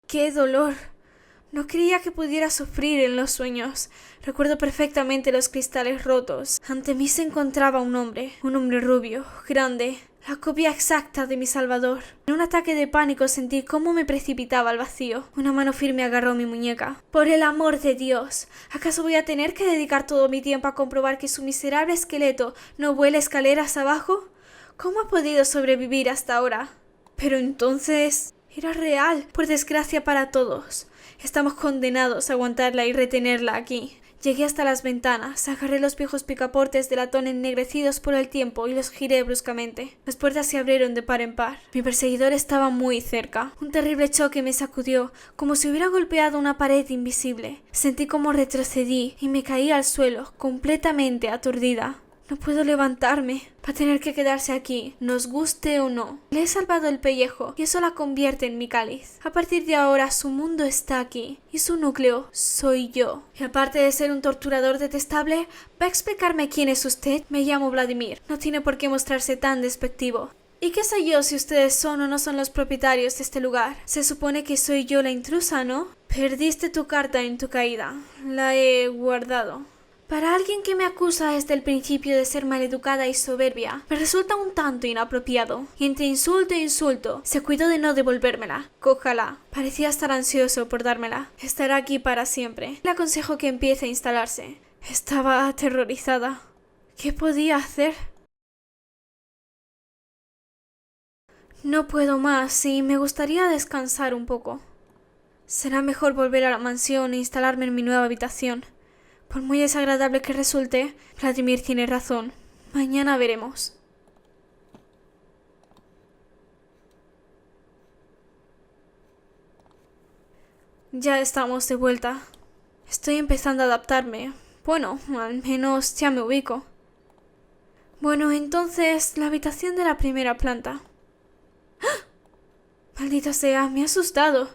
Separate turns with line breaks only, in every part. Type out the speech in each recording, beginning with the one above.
¡Qué dolor! No creía que pudiera sufrir en los sueños. Recuerdo perfectamente los cristales rotos. Ante mí se encontraba un hombre rubio, grande, la copia exacta de mi Salvador. En un ataque de pánico sentí cómo me precipitaba al vacío. Una mano firme agarró mi muñeca. Por el amor de Dios, ¿acaso voy a tener que dedicar todo mi tiempo a comprobar que su miserable esqueleto no vuela escaleras abajo? ¿Cómo ha podido sobrevivir hasta ahora? Pero entonces era real, por desgracia para todos. Estamos condenados a aguantarla y retenerla aquí. Llegué hasta las ventanas, agarré los viejos picaportes de latón ennegrecidos por el tiempo y los giré bruscamente. Las puertas se abrieron de par en par. Mi perseguidor estaba muy cerca. Un terrible choque me sacudió, como si hubiera golpeado una pared invisible. Sentí como retrocedí y me caí al suelo, completamente aturdida. No puedo levantarme. Va a tener que quedarse aquí, nos guste o no. Le he salvado el pellejo y eso la convierte en mi cáliz. A partir de ahora su mundo está aquí y su núcleo soy yo. Y aparte de ser un torturador detestable, ¿va a explicarme quién es usted? Me llamo Vladimir. No tiene por qué mostrarse tan despectivo. ¿Y qué sé yo si ustedes son o no son los propietarios de este lugar? Se supone que soy yo la intrusa, ¿no? Perdiste tu carta en tu caída. La he guardado. Para alguien que me acusa desde el principio de ser maleducada y soberbia, me resulta un tanto inapropiado. Y entre insulto e insulto, se cuidó de no devolvérmela. Cójala. Parecía estar ansioso por dármela. Estará aquí para siempre. Le aconsejo que empiece a instalarse. Estaba aterrorizada. ¿Qué podía hacer? No puedo más y me gustaría descansar un poco. Será mejor volver a la mansión e instalarme en mi nueva habitación. Por muy desagradable que resulte, Vladimir tiene razón. Mañana veremos. Ya estamos de vuelta. Estoy empezando a adaptarme. Bueno, al menos ya me ubico. Bueno, entonces, la habitación de la primera planta. ¡Ah! Maldita sea, me ha asustado.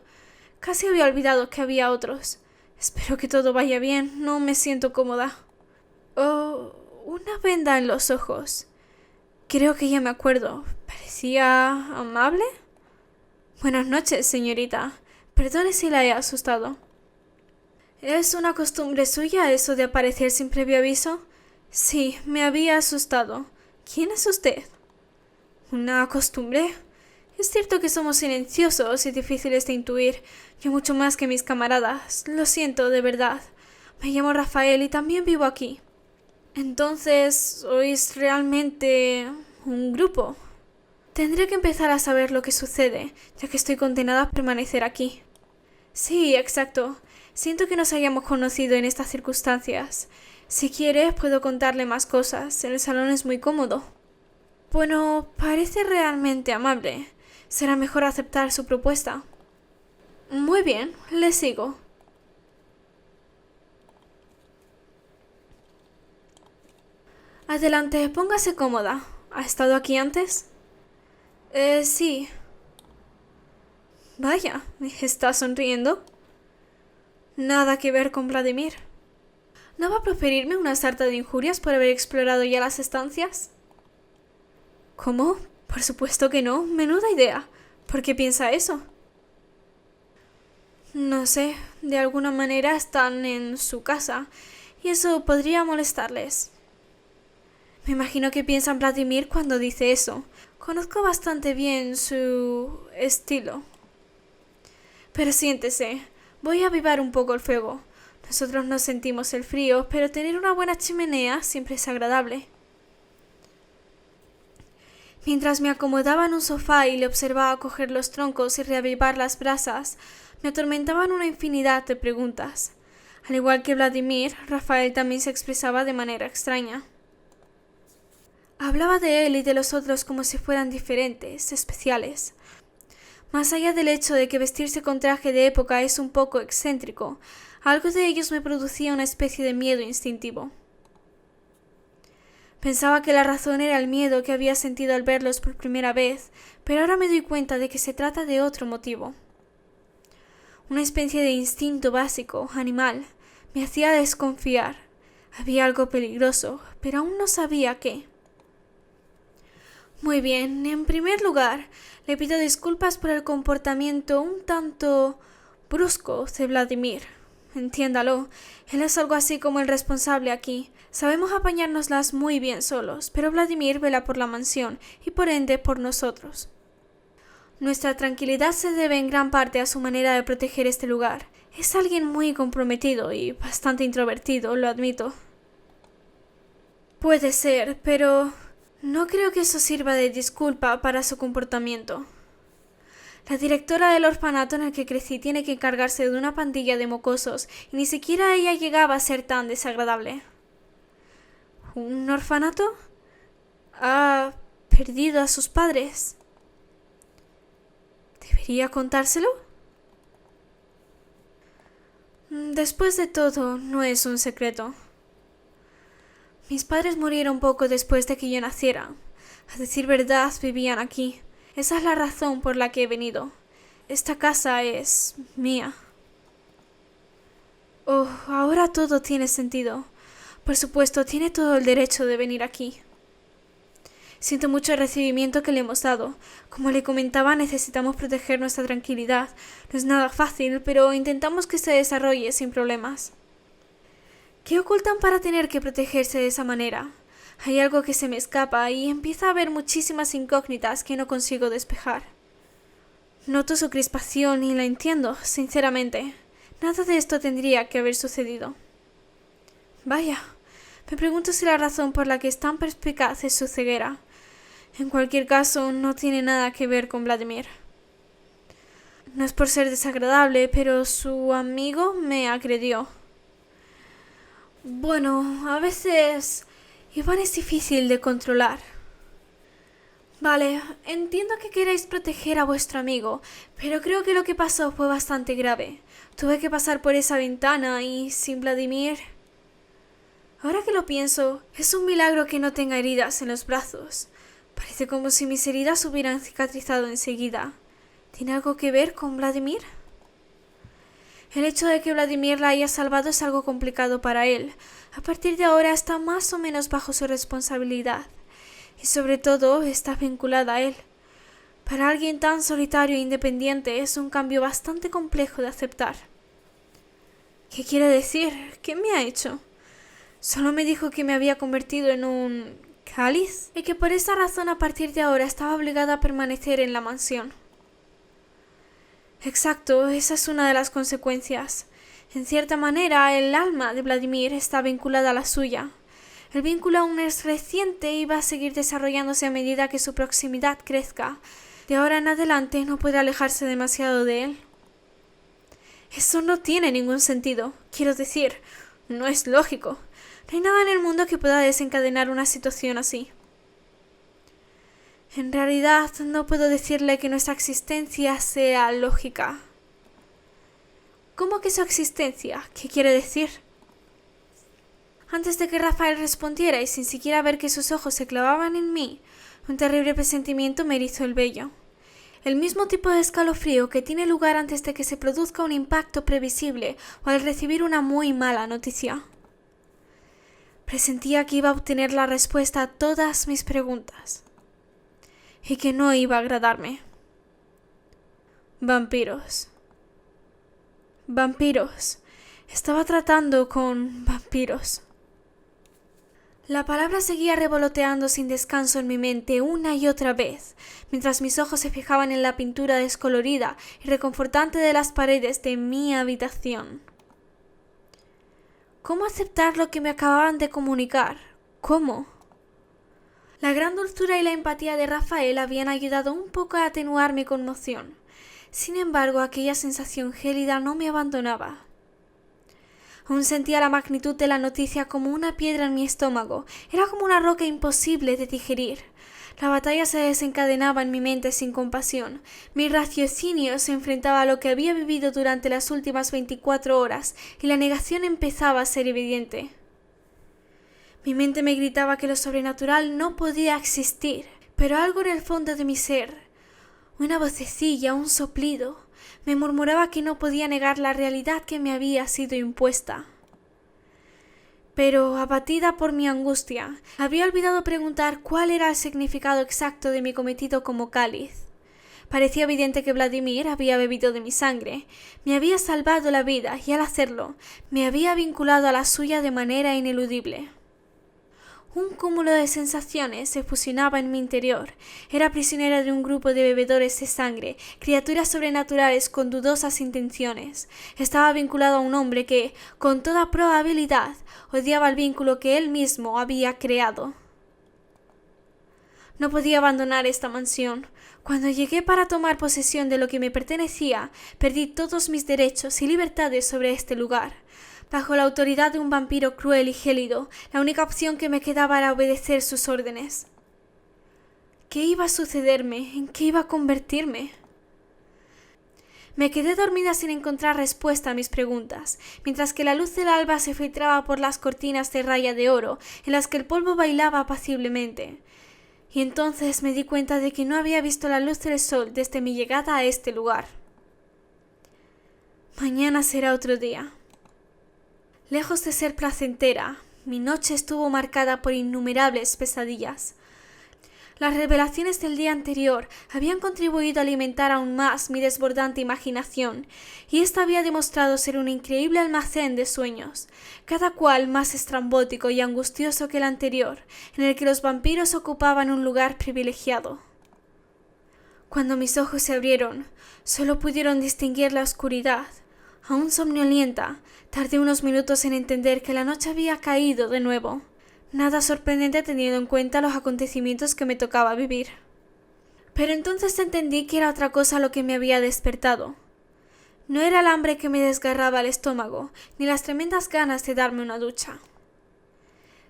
Casi había olvidado que había otros. Espero que todo vaya bien, no me siento cómoda. Oh, una venda en los ojos. Creo que ya me acuerdo. ¿Parecía amable? Buenas noches, señorita. Perdone si la he asustado. ¿Es una costumbre suya eso de aparecer sin previo aviso? Sí, me había asustado. ¿Quién es usted? ¿Una costumbre? Es cierto que somos silenciosos y difíciles de intuir. Yo mucho más que mis camaradas. Lo siento, de verdad. Me llamo Rafael y también vivo aquí. Entonces, ¿sois realmente un grupo? Tendré que empezar a saber lo que sucede, ya que estoy condenada a permanecer aquí. Sí, exacto. Siento que nos hayamos conocido en estas circunstancias. Si quiere, puedo contarle más cosas. El salón es muy cómodo. Bueno, parece realmente amable. Será mejor aceptar su propuesta. Muy bien, le sigo. Adelante, póngase cómoda. ¿Ha estado aquí antes? Sí. Vaya, ¿está sonriendo? Nada que ver con Vladimir. ¿No va a proferirme una sarta de injurias por haber explorado ya las estancias? ¿Cómo? Por supuesto que no. Menuda idea. ¿Por qué piensa eso? No sé, de alguna manera están en su casa y eso podría molestarles. Me imagino que piensa en Vladimir cuando dice eso. Conozco bastante bien su estilo. Pero siéntese, voy a avivar un poco el fuego. Nosotros no sentimos el frío, pero tener una buena chimenea siempre es agradable. Mientras me acomodaba en un sofá y le observaba coger los troncos y reavivar las brasas, me atormentaban una infinidad de preguntas. Al igual que Vladimir, Rafael también se expresaba de manera extraña. Hablaba de él y de los otros como si fueran diferentes, especiales. Más allá del hecho de que vestirse con traje de época es un poco excéntrico, algo de ellos me producía una especie de miedo instintivo. Pensaba que la razón era el miedo que había sentido al verlos por primera vez, pero ahora me doy cuenta de que se trata de otro motivo. Una especie de instinto básico, animal, me hacía desconfiar. Había algo peligroso, pero aún no sabía qué. Muy bien, en primer lugar, le pido disculpas por el comportamiento un tanto brusco de Vladimir. Entiéndalo, él es algo así como el responsable aquí. Sabemos apañárnoslas muy bien solos, pero Vladimir vela por la mansión y por ende por nosotros. Nuestra tranquilidad se debe en gran parte a su manera de proteger este lugar. Es alguien muy comprometido y bastante introvertido, lo admito. Puede ser, pero no creo que eso sirva de disculpa para su comportamiento. La directora del orfanato en el que crecí tiene que encargarse de una pandilla de mocosos y ni siquiera ella llegaba a ser tan desagradable. ¿Un orfanato? ¿Ha perdido a sus padres? ¿Debería contárselo? Después de todo, no es un secreto. Mis padres murieron poco después de que yo naciera. A decir verdad, vivían aquí. Esa es la razón por la que he venido. Esta casa es mía. Oh, ahora todo tiene sentido. Por supuesto, tiene todo el derecho de venir aquí. Siento mucho el recibimiento que le hemos dado. Como le comentaba, necesitamos proteger nuestra tranquilidad. No es nada fácil, pero intentamos que se desarrolle sin problemas. ¿Qué ocultan para tener que protegerse de esa manera? Hay algo que se me escapa y empieza a haber muchísimas incógnitas que no consigo despejar. Noto su crispación y la entiendo, sinceramente. Nada de esto tendría que haber sucedido. Vaya, me pregunto si la razón por la que es tan perspicaz es su ceguera. En cualquier caso, no tiene nada que ver con Vladimir. No es por ser desagradable, pero su amigo me agredió. Bueno, a veces Iván es difícil de controlar. Vale, entiendo que queráis proteger a vuestro amigo, pero creo que lo que pasó fue bastante grave. Tuve que pasar por esa ventana y sin Vladimir... Ahora que lo pienso, es un milagro que no tenga heridas en los brazos. Parece como si mis heridas hubieran cicatrizado enseguida. ¿Tiene algo que ver con Vladimir? El hecho de que Vladimir la haya salvado es algo complicado para él. A partir de ahora está más o menos bajo su responsabilidad. Y sobre todo está vinculada a él. Para alguien tan solitario e independiente es un cambio bastante complejo de aceptar. ¿Qué quiere decir? ¿Qué me ha hecho? Solo me dijo que me había convertido en un cáliz y que por esa razón a partir de ahora estaba obligada a permanecer en la mansión. Exacto, esa es una de las consecuencias. En cierta manera, el alma de Vladimir está vinculada a la suya. El vínculo aún es reciente y va a seguir desarrollándose a medida que su proximidad crezca. De ahora en adelante no puede alejarse demasiado de él. Eso no tiene ningún sentido. Quiero decir, no es lógico. No hay nada en el mundo que pueda desencadenar una situación así. En realidad, no puedo decirle que nuestra existencia sea lógica. ¿Cómo que su existencia? ¿Qué quiere decir? Antes de que Rafael respondiera y sin siquiera ver que sus ojos se clavaban en mí, un terrible presentimiento me erizó el vello. El mismo tipo de escalofrío que tiene lugar antes de que se produzca un impacto previsible o al recibir una muy mala noticia. Presentía que iba a obtener la respuesta a todas mis preguntas. Y que no iba a agradarme. Vampiros. Vampiros. Estaba tratando con vampiros. La palabra seguía revoloteando sin descanso en mi mente una y otra vez, mientras mis ojos se fijaban en la pintura descolorida y reconfortante de las paredes de mi habitación. ¿Cómo aceptar lo que me acababan de comunicar? ¿Cómo? La gran dulzura y la empatía de Rafael habían ayudado un poco a atenuar mi conmoción. Sin embargo, aquella sensación gélida no me abandonaba. Aún sentía la magnitud de la noticia como una piedra en mi estómago. Era como una roca imposible de digerir. La batalla se desencadenaba en mi mente sin compasión. Mi raciocinio se enfrentaba a lo que había vivido durante las últimas 24 horas y la negación empezaba a ser evidente. Mi mente me gritaba que lo sobrenatural no podía existir, pero algo en el fondo de mi ser, una vocecilla, un soplido, me murmuraba que no podía negar la realidad que me había sido impuesta. Pero, abatida por mi angustia, había olvidado preguntar cuál era el significado exacto de mi cometido como cáliz. Parecía evidente que Vladimir había bebido de mi sangre, me había salvado la vida y al hacerlo me había vinculado a la suya de manera ineludible. Un cúmulo de sensaciones se fusionaba en mi interior. Era prisionera de un grupo de bebedores de sangre, criaturas sobrenaturales con dudosas intenciones. Estaba vinculado a un hombre que, con toda probabilidad, odiaba el vínculo que él mismo había creado. No podía abandonar esta mansión. Cuando llegué para tomar posesión de lo que me pertenecía, perdí todos mis derechos y libertades sobre este lugar. Bajo la autoridad de un vampiro cruel y gélido, la única opción que me quedaba era obedecer sus órdenes. ¿Qué iba a sucederme? ¿En qué iba a convertirme? Me quedé dormida sin encontrar respuesta a mis preguntas, mientras que la luz del alba se filtraba por las cortinas de raya de oro, en las que el polvo bailaba apaciblemente. Y entonces me di cuenta de que no había visto la luz del sol desde mi llegada a este lugar. Mañana será otro día. Lejos de ser placentera, mi noche estuvo marcada por innumerables pesadillas. Las revelaciones del día anterior habían contribuido a alimentar aún más mi desbordante imaginación, y ésta había demostrado ser un increíble almacén de sueños, cada cual más estrambótico y angustioso que el anterior, en el que los vampiros ocupaban un lugar privilegiado. Cuando mis ojos se abrieron, solo pudieron distinguir la oscuridad. Aún somnolienta, tardé unos minutos en entender que la noche había caído de nuevo. Nada sorprendente teniendo en cuenta los acontecimientos que me tocaba vivir. Pero entonces entendí que era otra cosa lo que me había despertado. No era el hambre que me desgarraba el estómago, ni las tremendas ganas de darme una ducha,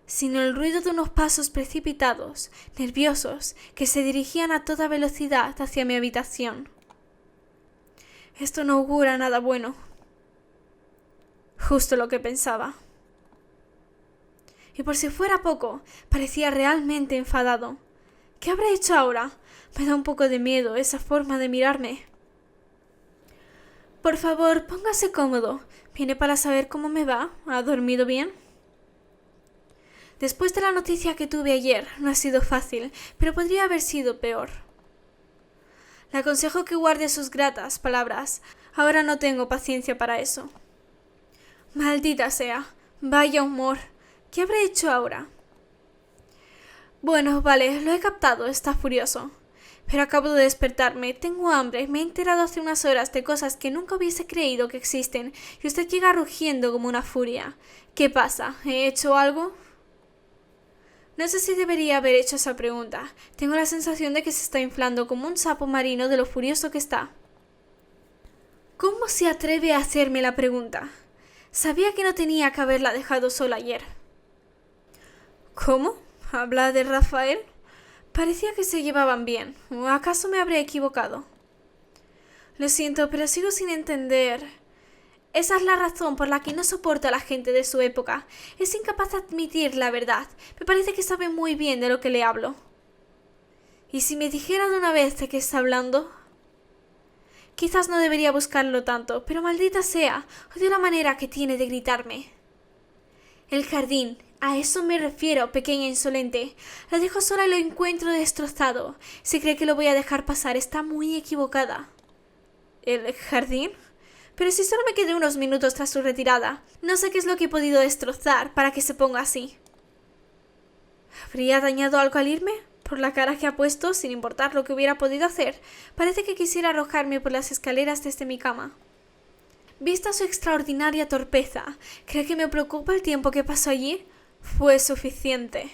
sino el ruido de unos pasos precipitados, nerviosos, que se dirigían a toda velocidad hacia mi habitación. Esto no augura nada bueno. Justo lo que pensaba. Y por si fuera poco, parecía realmente enfadado. ¿Qué habré hecho ahora? Me da un poco de miedo esa forma de mirarme. Por favor, póngase cómodo. ¿Viene para saber cómo me va? ¿Ha dormido bien? Después de la noticia que tuve ayer, no ha sido fácil, pero podría haber sido peor. Le aconsejo que guarde sus gratas palabras. Ahora no tengo paciencia para eso. Maldita sea. Vaya humor. ¿Qué habré hecho ahora? Bueno, vale, lo he captado, está furioso. Pero acabo de despertarme, tengo hambre, me he enterado hace unas horas de cosas que nunca hubiese creído que existen, y usted llega rugiendo como una furia. ¿Qué pasa? ¿He hecho algo? No sé si debería haber hecho esa pregunta. Tengo la sensación de que se está inflando como un sapo marino de lo furioso que está. ¿Cómo se atreve a hacerme la pregunta? Sabía que no tenía que haberla dejado sola ayer. ¿Cómo? ¿Habla de Rafael? Parecía que se llevaban bien. ¿O acaso me habré equivocado? Lo siento, pero sigo sin entender. Esa es la razón por la que no soporto a la gente de su época. Es incapaz de admitir la verdad. Me parece que sabe muy bien de lo que le hablo. ¿Y si me dijera de una vez de qué está hablando? Quizás no debería buscarlo tanto, pero maldita sea, odio la manera que tiene de gritarme. El jardín, a eso me refiero, pequeña insolente. La dejo sola y lo encuentro destrozado. Si cree que lo voy a dejar pasar, está muy equivocada. ¿El jardín? Pero si solo me quedé unos minutos tras su retirada. No sé qué es lo que he podido destrozar para que se ponga así. ¿Habría dañado algo al irme? Por la cara que ha puesto, sin importar lo que hubiera podido hacer, parece que quisiera arrojarme por las escaleras desde mi cama. Vista su extraordinaria torpeza, ¿cree que me preocupa el tiempo que pasó allí? Fue suficiente.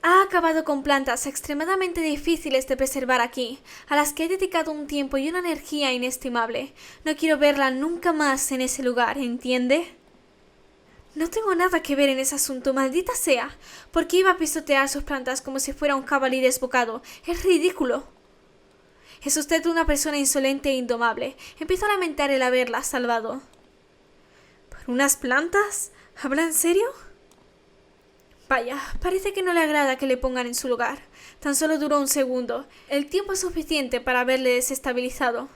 Ha acabado con plantas extremadamente difíciles de preservar aquí, a las que he dedicado un tiempo y una energía inestimable. No quiero verla nunca más en ese lugar, ¿entiende? No tengo nada que ver en ese asunto, maldita sea. ¿Por qué iba a pisotear sus plantas como si fuera un jabalí desbocado? Es ridículo. Es usted una persona insolente e indomable. Empiezo a lamentar el haberla salvado. ¿Por unas plantas? ¿Habla en serio? Vaya, parece que no le agrada que le pongan en su lugar. Tan solo duró un segundo, el tiempo suficiente para haberle desestabilizado.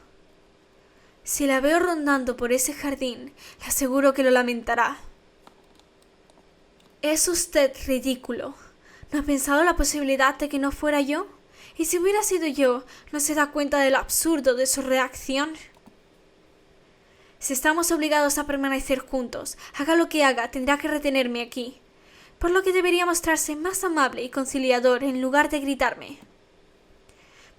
Si la veo rondando por ese jardín, le aseguro que lo lamentará. Es usted ridículo. ¿No ha pensado la posibilidad de que no fuera yo? ¿Y si hubiera sido yo, no se da cuenta del absurdo de su reacción? Si estamos obligados a permanecer juntos, haga lo que haga, tendrá que retenerme aquí. Por lo que debería mostrarse más amable y conciliador en lugar de gritarme.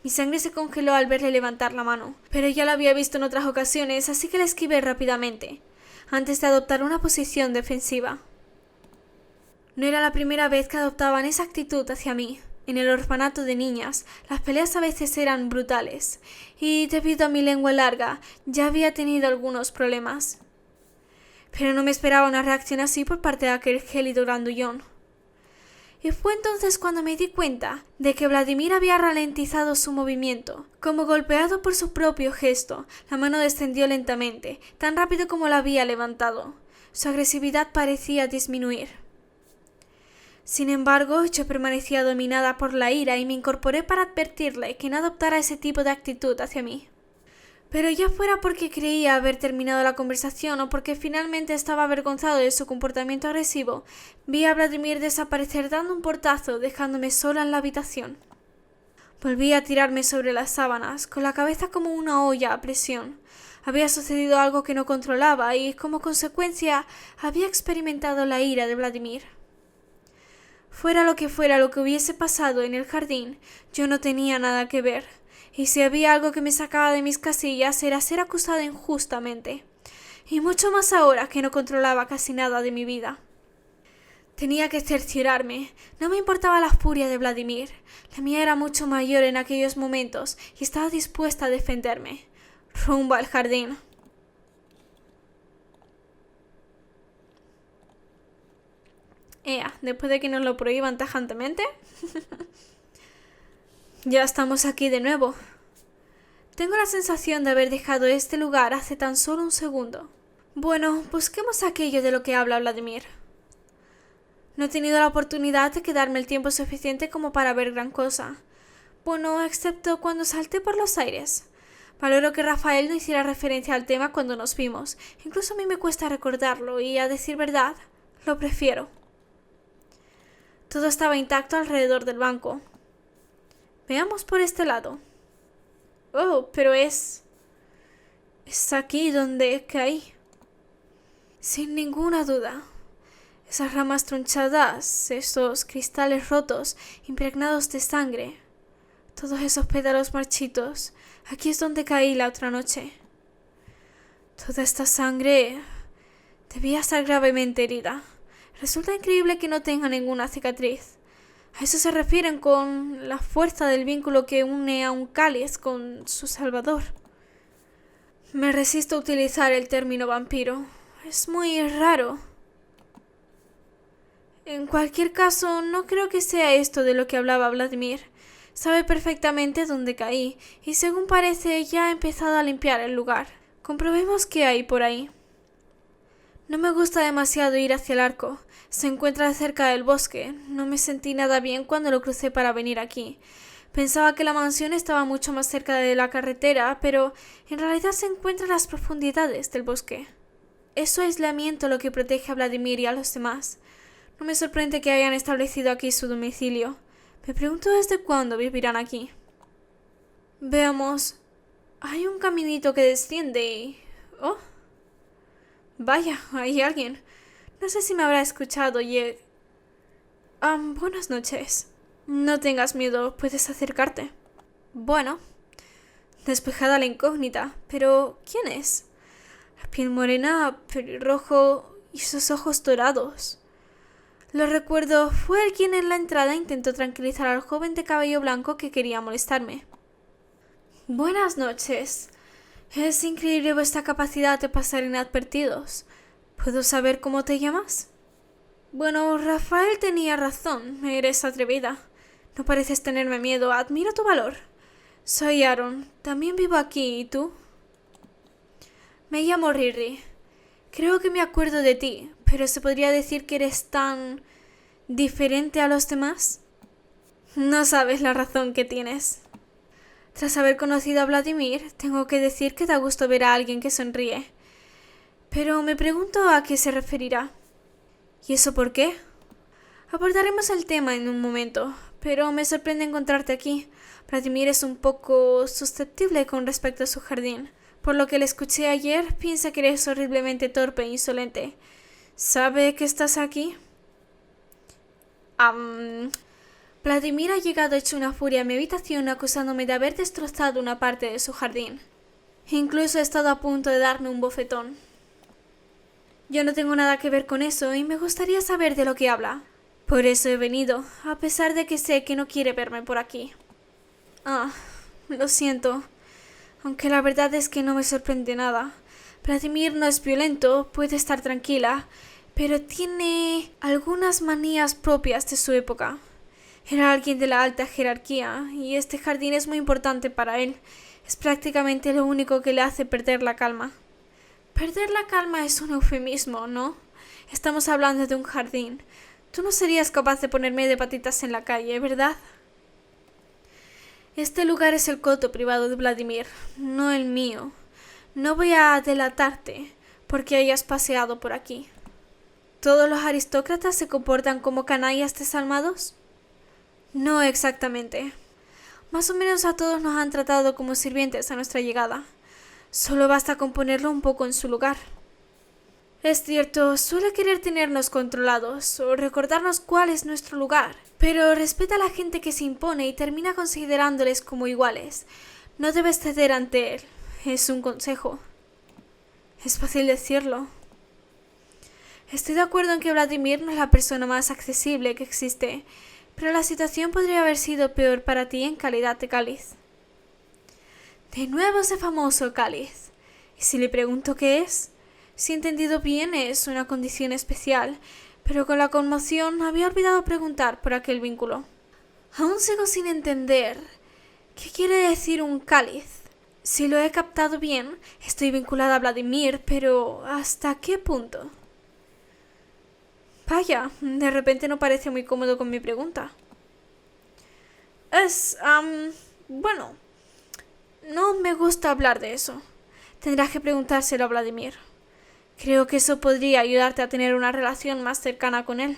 Mi sangre se congeló al verle levantar la mano, pero ya la había visto en otras ocasiones, así que la esquivé rápidamente, antes de adoptar una posición defensiva. No era la primera vez que adoptaban esa actitud hacia mí. En el orfanato de niñas, las peleas a veces eran brutales, y debido a mi lengua larga, ya había tenido algunos problemas. Pero no me esperaba una reacción así por parte de aquel gélido grandullón. Y fue entonces cuando me di cuenta de que Vladimir había ralentizado su movimiento. Como golpeado por su propio gesto, la mano descendió lentamente, tan rápido como la había levantado. Su agresividad parecía disminuir. Sin embargo, yo permanecía dominada por la ira y me incorporé para advertirle que no adoptara ese tipo de actitud hacia mí. Pero ya fuera porque creía haber terminado la conversación o porque finalmente estaba avergonzado de su comportamiento agresivo, vi a Vladimir desaparecer dando un portazo, dejándome sola en la habitación. Volví a tirarme sobre las sábanas, con la cabeza como una olla a presión. Había sucedido algo que no controlaba y, como consecuencia, había experimentado la ira de Vladimir. Fuera lo que hubiese pasado en el jardín, yo no tenía nada que ver. Y si había algo que me sacaba de mis casillas era ser acusada injustamente, y mucho más ahora que no controlaba casi nada de mi vida. Tenía que cerciorarme, no me importaba la furia de Vladimir, la mía era mucho mayor en aquellos momentos y estaba dispuesta a defenderme. Rumbo al jardín. Después de que nos lo prohíban tajantemente. Ya estamos aquí de nuevo. Tengo la sensación de haber dejado este lugar hace tan solo un segundo. Bueno, busquemos aquello de lo que habla Vladimir. No he tenido la oportunidad de quedarme el tiempo suficiente como para ver gran cosa. Bueno, excepto cuando salté por los aires. Valoro que Rafael no hiciera referencia al tema cuando nos vimos. Incluso a mí me cuesta recordarlo y, a decir verdad, lo prefiero. Todo estaba intacto alrededor del banco. Veamos por este lado. Oh, pero es aquí donde caí. Sin ninguna duda. Esas ramas tronchadas, esos cristales rotos, impregnados de sangre. Todos esos pétalos marchitos. Aquí es donde caí la otra noche. Toda esta sangre debía estar gravemente herida. Resulta increíble que no tenga ninguna cicatriz. A eso se refieren con la fuerza del vínculo que une a un cáliz con su salvador. Me resisto a utilizar el término vampiro. Es muy raro. En cualquier caso, no creo que sea esto de lo que hablaba Vladimir. Sabe perfectamente dónde caí, y según parece ya ha empezado a limpiar el lugar. Comprobemos qué hay por ahí. No me gusta demasiado ir hacia el arco. Se encuentra cerca del bosque. No me sentí nada bien cuando lo crucé para venir aquí. Pensaba que la mansión estaba mucho más cerca de la carretera, pero en realidad se encuentra en las profundidades del bosque. Es su aislamiento lo que protege a Vladimir y a los demás. No me sorprende que hayan establecido aquí su domicilio. Me pregunto desde cuándo vivirán aquí. Veamos. Hay un caminito que desciende y... ¡Oh! Vaya, hay alguien. No sé si me habrá escuchado y... buenas noches. No tengas miedo, puedes acercarte. Bueno, despejada la incógnita, pero ¿quién es? La piel morena, pelirrojo y sus ojos dorados. Lo recuerdo, fue él quien en la entrada intentó tranquilizar al joven de cabello blanco que quería molestarme. Buenas noches. Es increíble vuestra capacidad de pasar inadvertidos. ¿Puedo saber cómo te llamas? Bueno, Rafael tenía razón. Eres atrevida. No pareces tenerme miedo. Admiro tu valor. Soy Aaron. También vivo aquí. ¿Y tú? Me llamo Riri. Creo que me acuerdo de ti, pero ¿se podría decir que eres tan diferente a los demás? No sabes la razón que tienes. Tras haber conocido a Vladimir, tengo que decir que da gusto ver a alguien que sonríe. Pero me pregunto a qué se referirá. ¿Y eso por qué? Abordaremos el tema en un momento, pero me sorprende encontrarte aquí. Vladimir es un poco susceptible con respecto a su jardín. Por lo que le escuché ayer, piensa que eres horriblemente torpe e insolente. ¿Sabe que estás aquí? Vladimir ha llegado hecho una furia a mi habitación acusándome de haber destrozado una parte de su jardín. Incluso he estado a punto de darme un bofetón. Yo no tengo nada que ver con eso y me gustaría saber de lo que habla. Por eso he venido, a pesar de que sé que no quiere verme por aquí. Lo siento. Aunque la verdad es que no me sorprende nada. Vladimir no es violento, puede estar tranquila, pero tiene algunas manías propias de su época. Era alguien de la alta jerarquía, y este jardín es muy importante para él. Es prácticamente lo único que le hace perder la calma. Perder la calma es un eufemismo, ¿no? Estamos hablando de un jardín. Tú no serías capaz de ponerme de patitas en la calle, ¿verdad? Este lugar es el coto privado de Vladimir, no el mío. No voy a delatarte porque hayas paseado por aquí. ¿Todos los aristócratas se comportan como canallas desalmados? No exactamente. Más o menos a todos nos han tratado como sirvientes a nuestra llegada. Solo basta con ponerlo un poco en su lugar. Es cierto, suele querer tenernos controlados o recordarnos cuál es nuestro lugar, pero respeta a la gente que se impone y termina considerándoles como iguales. No debes ceder ante él. Es un consejo. Es fácil decirlo. Estoy de acuerdo en que Vladimir no es la persona más accesible que existe, pero la situación podría haber sido peor para ti en calidad de cáliz. De nuevo ese famoso cáliz. ¿Y si le pregunto qué es? Si he entendido bien, es una condición especial, pero con la conmoción había olvidado preguntar por aquel vínculo. Aún sigo sin entender. ¿Qué quiere decir un cáliz? Si lo he captado bien, estoy vinculada a Vladimir, pero ¿hasta qué punto? Vaya, de repente no parece muy cómodo con mi pregunta. Bueno, no me gusta hablar de eso. Tendrás que preguntárselo a Vladimir. Creo que eso podría ayudarte a tener una relación más cercana con él.